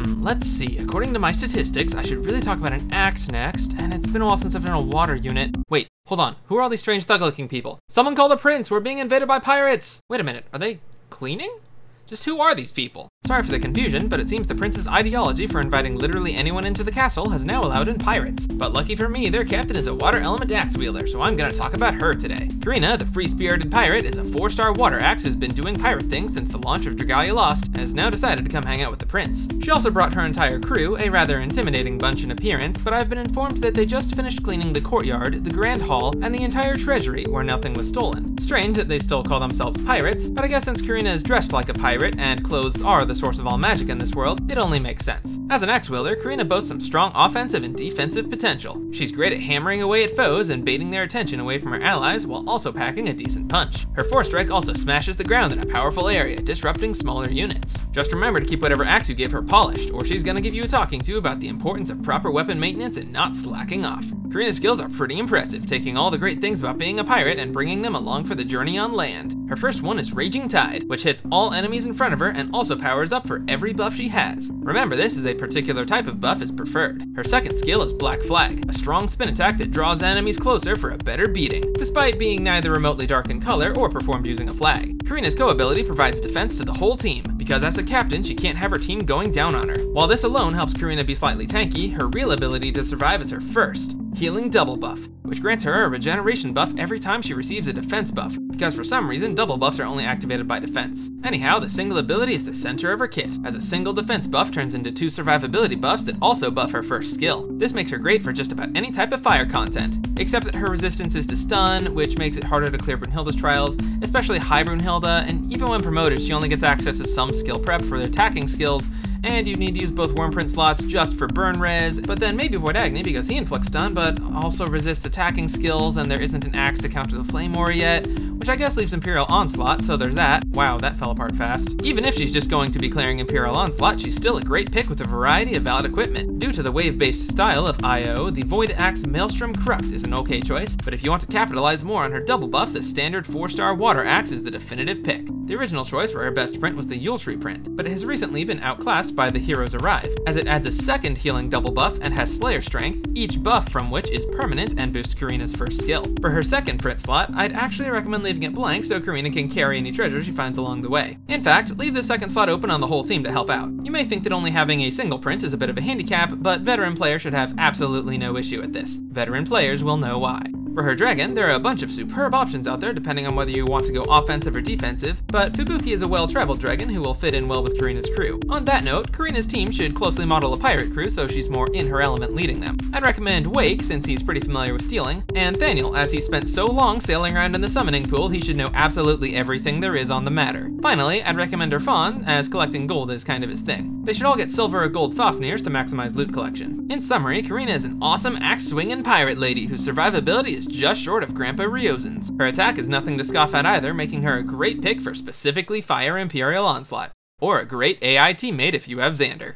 Let's see. According to my statistics, I should really talk about an axe next, and it's been a while since I've done a water unit. Wait, hold on. Who are all these strange thug-looking people? Someone call the prince! We're being invaded by pirates! Wait a minute, are they cleaning? Just who are these people? Sorry for the confusion, but it seems the prince's ideology for inviting literally anyone into the castle has now allowed in pirates. But lucky for me, their captain is a water element axe wielder, so I'm gonna talk about her today. Karina, the free-spirited pirate, is a 4-star water axe who's been doing pirate things since the launch of Dragalia Lost, and has now decided to come hang out with the prince. She also brought her entire crew, a rather intimidating bunch in appearance, but I've been informed that they just finished cleaning the courtyard, the grand hall, and the entire treasury where nothing was stolen. Strange that they still call themselves pirates, but I guess since Karina is dressed like a pirate, and clothes are the source of all magic in this world, it only makes sense. As an axe wielder, Karina boasts some strong offensive and defensive potential. She's great at hammering away at foes and baiting their attention away from her allies while also packing a decent punch. Her 4-strike also smashes the ground in a powerful area, disrupting smaller units. Just remember to keep whatever axe you give her polished, or she's gonna give you a talking to about the importance of proper weapon maintenance and not slacking off. Karina's skills are pretty impressive, taking all the great things about being a pirate and bringing them along for the journey on land. Her first one is Raging Tide, which hits all enemies in front of her and also powers up for every buff she has. Remember, this is a particular type of buff is preferred. Her second skill is Black Flag, a strong spin attack that draws enemies closer for a better beating, despite being neither remotely dark in color or performed using a flag. Karina's Go ability provides defense to the whole team, because as a captain, she can't have her team going down on her. While this alone helps Karina be slightly tanky, her real ability to survive is her first, Healing Double Buff, which grants her a regeneration buff every time she receives a defense buff, because for some reason double buffs are only activated by defense. Anyhow, the single ability is the center of her kit, as a single defense buff turns into 2 survivability buffs that also buff her first skill. This makes her great for just about any type of fire content, except that her resistance is to stun, which makes it harder to clear Brunhilde's trials, especially high Brunhilde, and even when promoted, she only gets access to some skill prep for their attacking skills, and you need to use both Wormprint slots just for burn res, but then maybe avoid Agni because he inflicts stun, but also resists attacking skills, and there isn't an axe to counter the Flame Aura yet, which I guess leaves Imperial Onslaught, so there's that. Wow, that fell apart fast. Even if she's just going to be clearing Imperial Onslaught, she's still a great pick with a variety of valid equipment. Due to the wave-based style of IO, the Void Axe Maelstrom Crux is an okay choice, but if you want to capitalize more on her double buff, the standard 4-star Water Axe is the definitive pick. The original choice for her best print was the Yule Tree print, but it has recently been outclassed by the Heroes Arrive, as it adds a second healing double buff and has Slayer Strength, each buff from which is permanent and boosts Karina's first skill. For her second print slot, I'd actually recommend leaving it blank so Karina can carry any treasure she finds along the way. In fact, leave the second slot open on the whole team to help out. You may think that only having a single print is a bit of a handicap, but veteran players should have absolutely no issue with this. Veteran players will know why. For her dragon, there are a bunch of superb options out there depending on whether you want to go offensive or defensive, but Fubuki is a well-traveled dragon who will fit in well with Karina's crew. On that note, Karina's team should closely model a pirate crew so she's more in her element leading them. I'd recommend Wake since he's pretty familiar with stealing, and Thaniel as he spent so long sailing around in the summoning pool he should know absolutely everything there is on the matter. Finally, I'd recommend Irfan as collecting gold is kind of his thing. They should all get silver or gold Fafnirs to maximize loot collection. In summary, Karina is an awesome axe-swinging pirate lady whose survivability is just short of Grandpa Ryozin's. Her attack is nothing to scoff at either, making her a great pick for specifically Fire Imperial Onslaught, or a great AI teammate if you have Xander.